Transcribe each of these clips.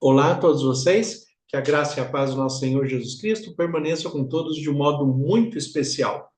Olá a todos vocês, que a graça e a paz do nosso Senhor Jesus Cristo permaneçam com todos de um modo muito especial.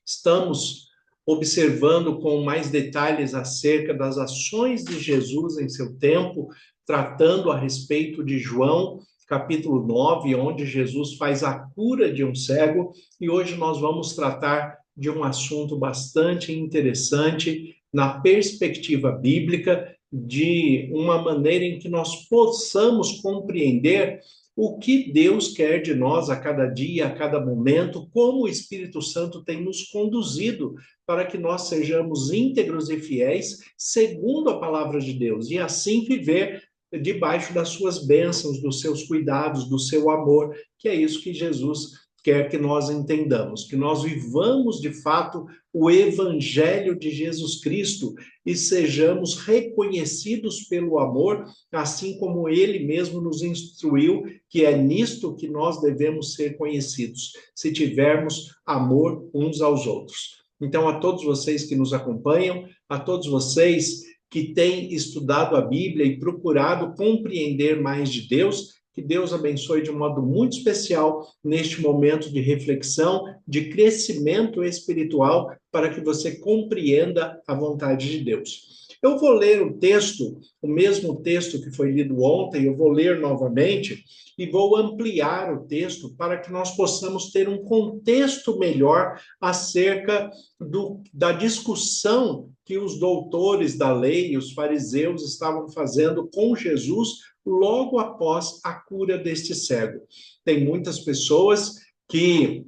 Estamos observando com mais detalhes acerca das ações de Jesus em seu tempo, tratando a respeito de João, capítulo 9, onde Jesus faz a cura de um cego, e hoje nós vamos tratar de um assunto bastante interessante na perspectiva bíblica, de uma maneira em que nós possamos compreender o que Deus quer de nós a cada dia, a cada momento, como o Espírito Santo tem nos conduzido para que nós sejamos íntegros e fiéis, segundo a palavra de Deus, e assim viver debaixo das suas bênçãos, dos seus cuidados, do seu amor, que é isso que Jesus quer que nós entendamos, que nós vivamos de fato o Evangelho de Jesus Cristo e sejamos reconhecidos pelo amor, assim como ele mesmo nos instruiu, que é nisto que nós devemos ser conhecidos, se tivermos amor uns aos outros. Então, a todos vocês que nos acompanham, a todos vocês que têm estudado a Bíblia e procurado compreender mais de Deus, que Deus abençoe de um modo muito especial neste momento de reflexão, de crescimento espiritual, para que você compreenda a vontade de Deus. Eu vou ler o texto, o mesmo texto que foi lido ontem, eu vou ler novamente e vou ampliar o texto para que nós possamos ter um contexto melhor acerca da discussão que os doutores da lei, os fariseus, estavam fazendo com Jesus logo após a cura deste cego. Tem muitas pessoas que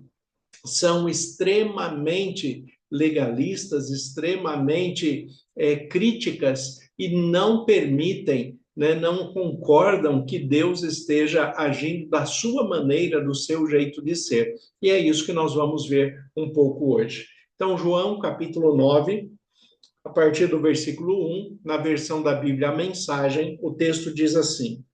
são extremamente legalistas, extremamente críticas e não permitem, né, não concordam que Deus esteja agindo da sua maneira, do seu jeito de ser. E é isso que nós vamos ver um pouco hoje. Então, João, capítulo 9, a partir do versículo 1, na versão da Bíblia, a mensagem, o texto diz assim: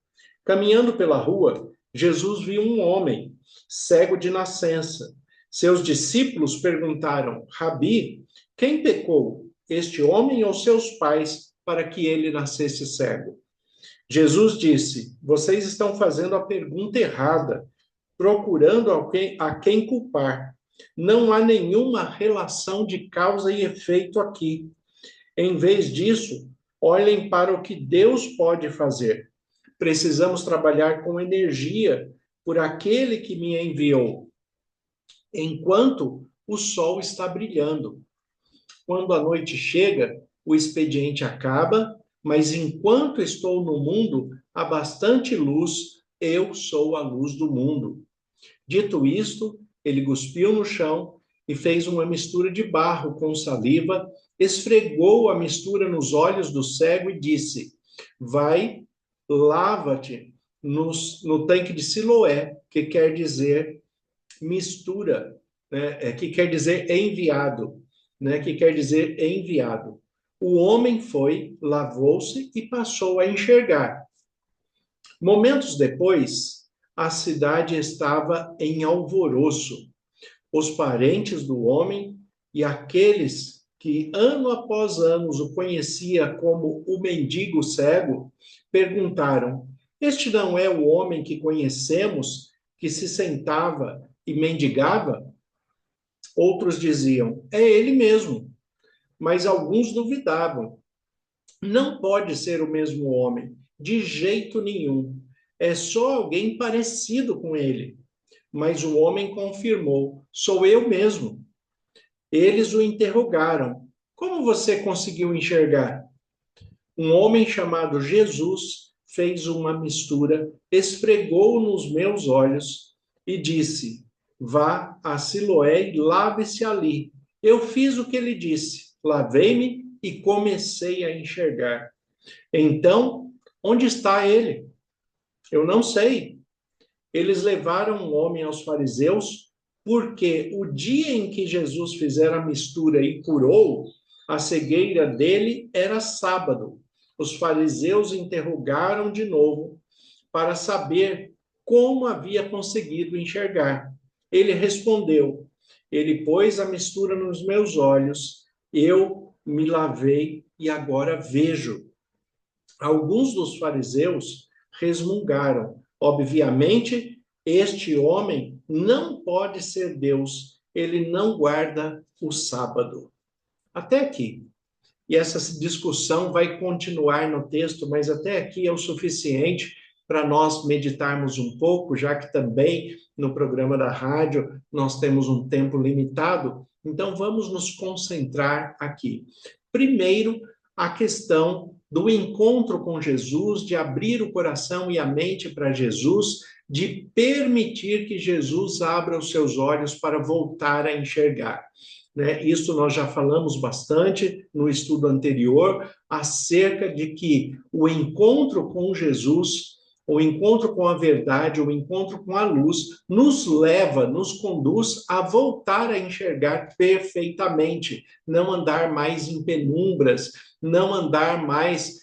Caminhando pela rua, Jesus viu um homem cego de nascença. Seus discípulos perguntaram: Rabi, quem pecou, este homem ou seus pais, para que ele nascesse cego? Jesus disse: Vocês estão fazendo a pergunta errada, procurando a quem culpar. Não há nenhuma relação de causa e efeito aqui. Em vez disso, olhem para o que Deus pode fazer. Precisamos trabalhar com energia por aquele que me enviou, enquanto o sol está brilhando. Quando a noite chega, o expediente acaba, mas enquanto estou no mundo, há bastante luz, eu sou a luz do mundo. Dito isto, ele cuspiu no chão e fez uma mistura de barro com saliva, esfregou a mistura nos olhos do cego e disse: Vai, lava-te no tanque de Siloé, que quer dizer mistura, né? Que quer dizer enviado, né? Que quer dizer enviado. O homem foi, lavou-se e passou a enxergar. Momentos depois, a cidade estava em alvoroço. Os parentes do homem e aqueles que ano após ano o conhecia como o mendigo cego, perguntaram: Este não é o homem que conhecemos, que se sentava e mendigava? Outros diziam: É ele mesmo. Mas alguns duvidavam. Não pode ser o mesmo homem, de jeito nenhum. É só alguém parecido com ele. Mas o homem confirmou: Sou eu mesmo. Eles o interrogaram: Como você conseguiu enxergar? Um homem chamado Jesus fez uma mistura, esfregou nos meus olhos e disse: Vá a Siloé e lave-se ali. Eu fiz o que ele disse, lavei-me e comecei a enxergar. Então, onde está ele? Eu não sei. Eles levaram o homem aos fariseus, porque o dia em que Jesus fizera a mistura e curou, a cegueira dele era sábado. Os fariseus interrogaram de novo para saber como havia conseguido enxergar. Ele respondeu: Ele pôs a mistura nos meus olhos, eu me lavei e agora vejo. Alguns dos fariseus resmungaram. Obviamente, este homem não pode ser Deus, ele não guarda o sábado. Até aqui. E essa discussão vai continuar no texto, mas até aqui é o suficiente para nós meditarmos um pouco, já que também no programa da rádio nós temos um tempo limitado. Então vamos nos concentrar aqui. Primeiro, a questão do encontro com Jesus, de abrir o coração e a mente para Jesus, de permitir que Jesus abra os seus olhos para voltar a enxergar. Né? Isso nós já falamos bastante no estudo anterior, acerca de que o encontro com Jesus, o encontro com a verdade, o encontro com a luz, nos leva, nos conduz a voltar a enxergar perfeitamente, não andar mais em penumbras, não andar mais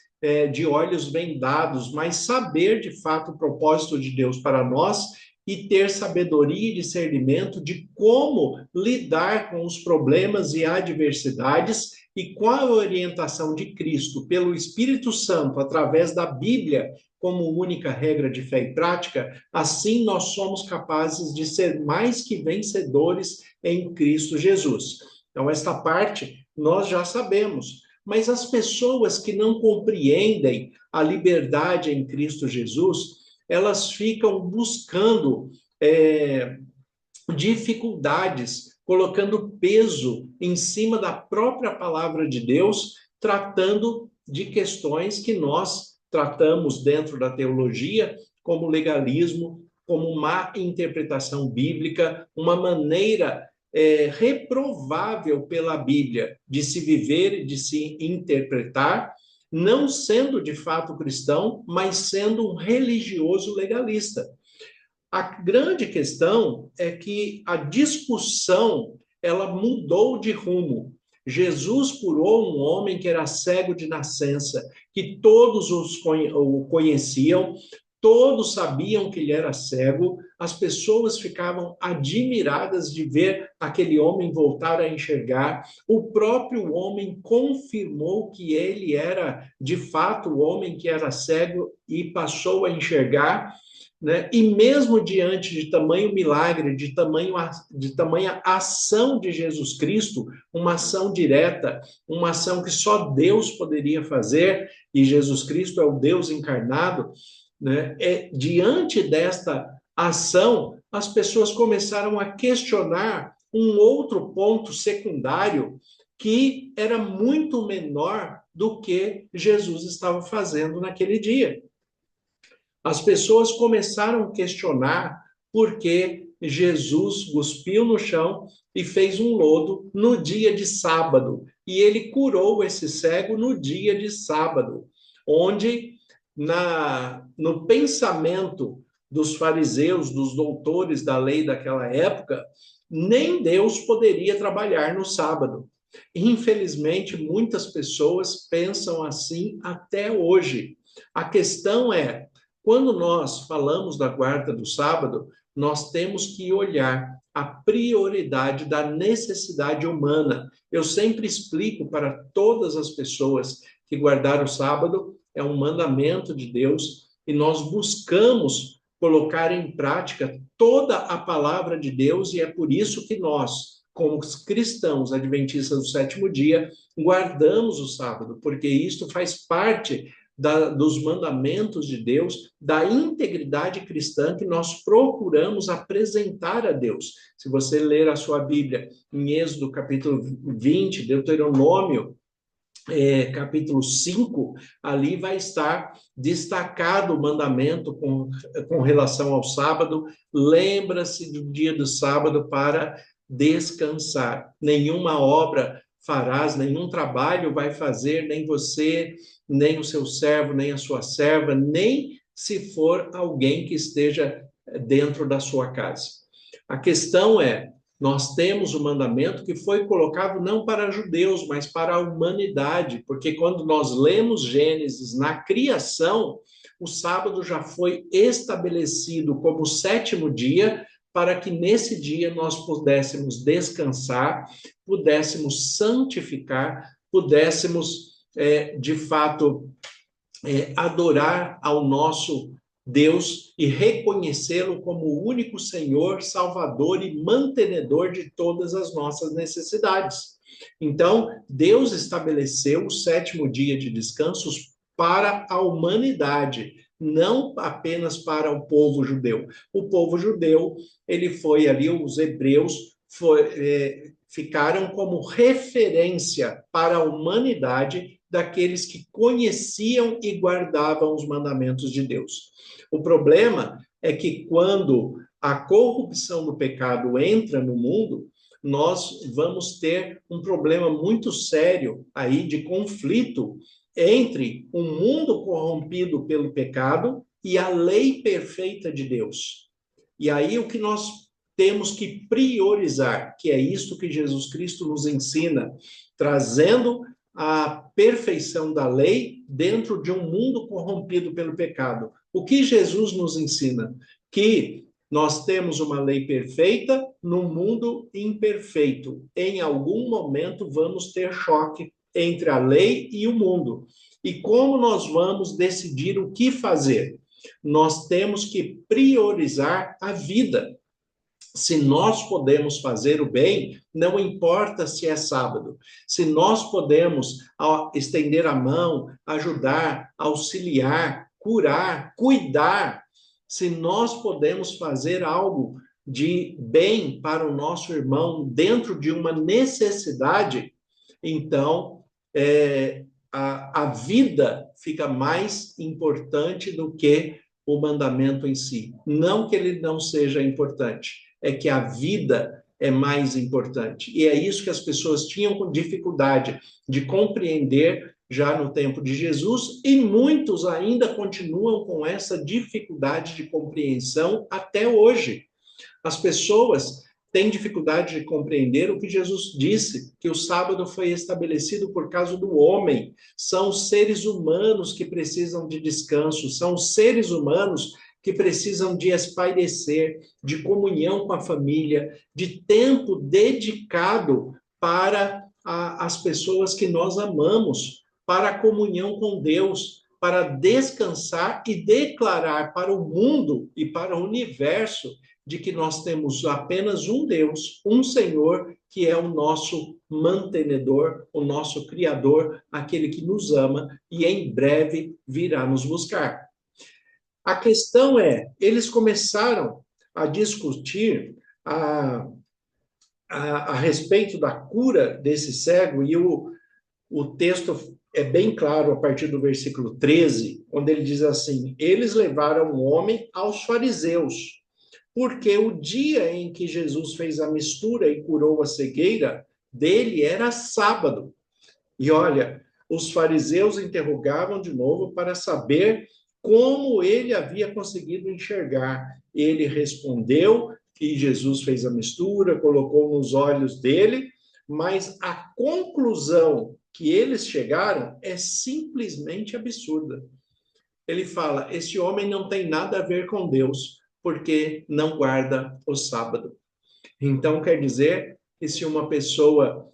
de olhos vendados, mas saber de fato o propósito de Deus para nós e ter sabedoria e discernimento de como lidar com os problemas e adversidades e com a orientação de Cristo pelo Espírito Santo através da Bíblia como única regra de fé e prática, assim nós somos capazes de ser mais que vencedores em Cristo Jesus. Então, esta parte nós já sabemos, mas as pessoas que não compreendem a liberdade em Cristo Jesus, elas ficam buscando dificuldades, colocando peso em cima da própria palavra de Deus, tratando de questões que nós tratamos dentro da teologia como legalismo, como má interpretação bíblica, uma maneira reprovável pela Bíblia de se viver e de se interpretar, não sendo de fato cristão, mas sendo um religioso legalista. A grande questão é que a discussão ela mudou de rumo. Jesus curou um homem que era cego de nascença, que todos o conheciam, todos sabiam que ele era cego, as pessoas ficavam admiradas de ver aquele homem voltar a enxergar. O próprio homem confirmou que ele era, de fato, o homem que era cego e passou a enxergar, né? E mesmo diante de tamanho milagre, de tamanha ação de Jesus Cristo, uma ação direta, uma ação que só Deus poderia fazer, e Jesus Cristo é o Deus encarnado, né? Diante desta ação, as pessoas começaram a questionar um outro ponto secundário que era muito menor do que Jesus estava fazendo naquele dia. As pessoas começaram a questionar por que Jesus cuspiu no chão e fez um lodo no dia de sábado. E ele curou esse cego no dia de sábado, onde no pensamento dos fariseus, dos doutores da lei daquela época, nem Deus poderia trabalhar no sábado. Infelizmente, muitas pessoas pensam assim até hoje. A questão é, quando nós falamos da guarda do sábado, nós temos que olhar a prioridade da necessidade humana. Eu sempre explico para todas as pessoas que guardar o sábado é um mandamento de Deus e nós buscamos colocar em prática toda a palavra de Deus e é por isso que nós, como cristãos adventistas do sétimo dia, guardamos o sábado, porque isto faz parte dos mandamentos de Deus, da integridade cristã que nós procuramos apresentar a Deus. Se você ler a sua Bíblia em Êxodo capítulo 20, Deuteronômio, capítulo 5, ali vai estar destacado o mandamento com relação ao sábado. Lembra-se do dia do sábado para descansar. Nenhuma obra farás, nenhum trabalho vai fazer, nem você, nem o seu servo, nem a sua serva, nem se for alguém que esteja dentro da sua casa. A questão é, nós temos o mandamento que foi colocado não para judeus, mas para a humanidade, porque quando nós lemos Gênesis, na criação, o sábado já foi estabelecido como o sétimo dia, para que nesse dia nós pudéssemos descansar, pudéssemos santificar, pudéssemos, de fato, adorar ao nosso Deus e reconhecê-lo como o único Senhor, Salvador e mantenedor de todas as nossas necessidades. Então, Deus estabeleceu o sétimo dia de descansos para a humanidade, não apenas para o povo judeu. O povo judeu, ele foi ali, os hebreus ficaram como referência para a humanidade daqueles que conheciam e guardavam os mandamentos de Deus. O problema é que quando a corrupção do pecado entra no mundo, nós vamos ter um problema muito sério aí de conflito entre o mundo corrompido pelo pecado e a lei perfeita de Deus. E aí o que nós temos que priorizar, que é isto que Jesus Cristo nos ensina, trazendo a perfeição da lei dentro de um mundo corrompido pelo pecado. O que Jesus nos ensina? Que nós temos uma lei perfeita num mundo imperfeito. Em algum momento vamos ter choque entre a lei e o mundo. E como nós vamos decidir o que fazer? Nós temos que priorizar a vida. Se nós podemos fazer o bem, não importa se é sábado. Se nós podemos estender a mão, ajudar, auxiliar, curar, cuidar, se nós podemos fazer algo de bem para o nosso irmão dentro de uma necessidade, então a vida fica mais importante do que o mandamento em si. Não que ele não seja importante, é que a vida é mais importante. E é isso que as pessoas tinham dificuldade de compreender já no tempo de Jesus, e muitos ainda continuam com essa dificuldade de compreensão até hoje. As pessoas têm dificuldade de compreender o que Jesus disse, que o sábado foi estabelecido por causa do homem. São os seres humanos que precisam de descanso, são os seres humanos que precisam de espairecer, de comunhão com a família, de tempo dedicado para as pessoas que nós amamos, para a comunhão com Deus, para descansar e declarar para o mundo e para o universo de que nós temos apenas um Deus, um Senhor, que é o nosso mantenedor, o nosso Criador, aquele que nos ama e em breve virá nos buscar. A questão é, eles começaram a discutir a respeito da cura desse cego, e o texto é bem claro a partir do versículo 13, onde ele diz assim: eles levaram o homem aos fariseus, porque o dia em que Jesus fez a mistura e curou a cegueira dele era sábado. E olha, os fariseus interrogavam de novo para saber como ele havia conseguido enxergar. Ele respondeu que Jesus fez a mistura, colocou nos olhos dele, mas a conclusão que eles chegaram é simplesmente absurda. Ele fala: esse homem não tem nada a ver com Deus, porque não guarda o sábado. Então, quer dizer que se uma pessoa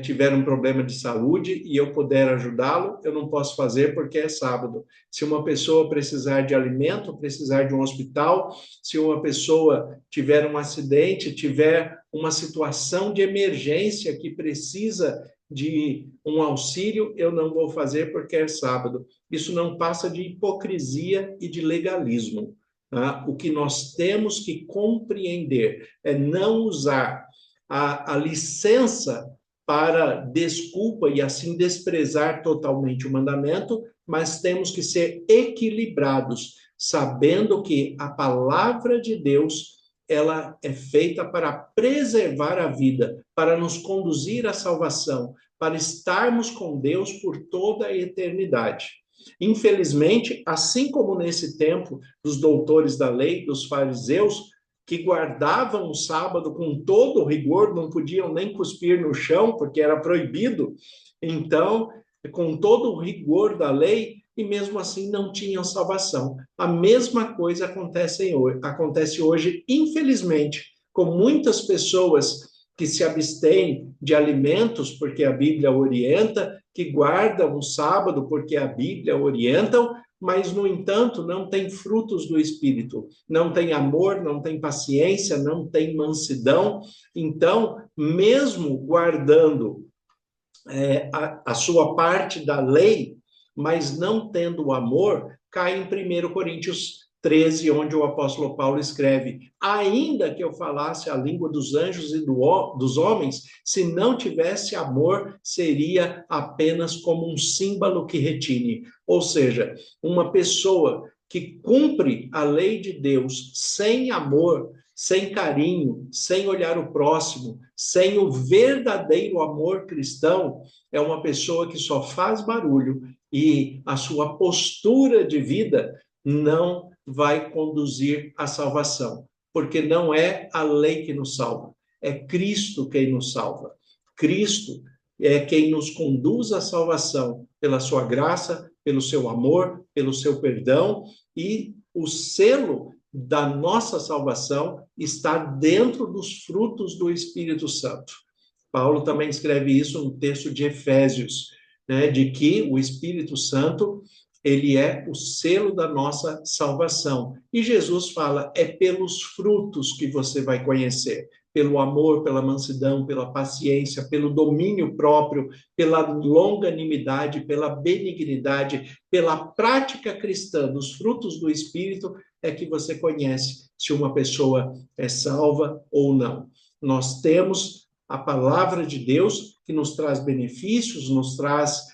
tiver um problema de saúde e eu puder ajudá-lo, eu não posso fazer porque é sábado. Se uma pessoa precisar de alimento, precisar de um hospital, se uma pessoa tiver um acidente, tiver uma situação de emergência que precisa de um auxílio, eu não vou fazer porque é sábado. Isso não passa de hipocrisia e de legalismo. Tá? O que nós temos que compreender é não usar a licença para desculpa e assim desprezar totalmente o mandamento, mas temos que ser equilibrados, sabendo que a palavra de Deus ela é feita para preservar a vida, para nos conduzir à salvação, para estarmos com Deus por toda a eternidade. Infelizmente, assim como nesse tempo dos doutores da lei, dos fariseus, que guardavam o sábado com todo o rigor, não podiam nem cuspir no chão, porque era proibido. Então, com todo o rigor da lei, e mesmo assim não tinham salvação. A mesma coisa acontece hoje, infelizmente, com muitas pessoas que se abstêm de alimentos, porque a Bíblia orienta, que guardam o sábado, porque a Bíblia orientam, mas, no entanto, não tem frutos do Espírito, não tem amor, não tem paciência, não tem mansidão. Então, mesmo guardando a sua parte da lei, mas não tendo o amor, cai em 1 Coríntios 13, onde o apóstolo Paulo escreve: ainda que eu falasse a língua dos anjos e dos homens, se não tivesse amor, seria apenas como um símbolo que retine. Ou seja, uma pessoa que cumpre a lei de Deus sem amor, sem carinho, sem olhar o próximo, sem o verdadeiro amor cristão, é uma pessoa que só faz barulho e a sua postura de vida não vai conduzir à salvação, porque não é a lei que nos salva, é Cristo quem nos salva. Cristo é quem nos conduz à salvação pela sua graça, pelo seu amor, pelo seu perdão, e o selo da nossa salvação está dentro dos frutos do Espírito Santo. Paulo também escreve isso no texto de Efésios, né, de que o Espírito Santo, ele é o selo da nossa salvação. E Jesus fala, é pelos frutos que você vai conhecer, pelo amor, pela mansidão, pela paciência, pelo domínio próprio, pela longanimidade, pela benignidade, pela prática cristã dos frutos do Espírito, é que você conhece se uma pessoa é salva ou não. Nós temos a palavra de Deus que nos traz benefícios, nos traz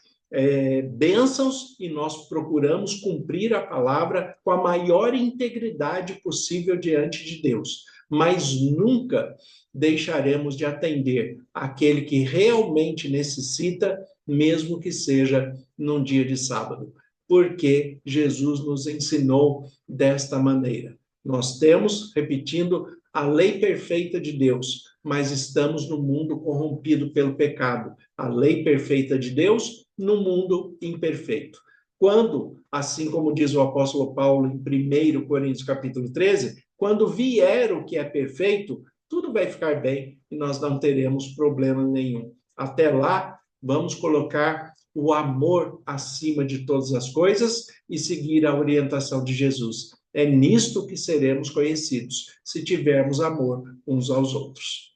bênçãos, e nós procuramos cumprir a palavra com a maior integridade possível diante de Deus, mas nunca deixaremos de atender aquele que realmente necessita, mesmo que seja num dia de sábado, porque Jesus nos ensinou desta maneira. Nós temos, repetindo, a lei perfeita de Deus, mas estamos no mundo corrompido pelo pecado. A lei perfeita de Deus no mundo imperfeito. Quando, assim como diz o apóstolo Paulo em 1 Coríntios capítulo 13, quando vier o que é perfeito, tudo vai ficar bem e nós não teremos problema nenhum. Até lá, vamos colocar o amor acima de todas as coisas e seguir a orientação de Jesus. É nisto que seremos conhecidos, se tivermos amor uns aos outros.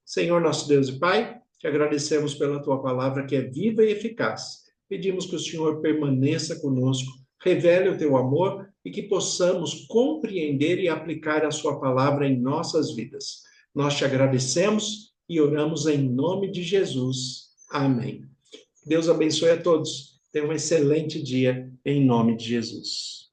Senhor, nosso Deus e Pai, te agradecemos pela tua palavra que é viva e eficaz. Pedimos que o Senhor permaneça conosco, revele o teu amor e que possamos compreender e aplicar a sua palavra em nossas vidas. Nós te agradecemos e oramos em nome de Jesus. Amém. Deus abençoe a todos. Tenha um excelente dia em nome de Jesus.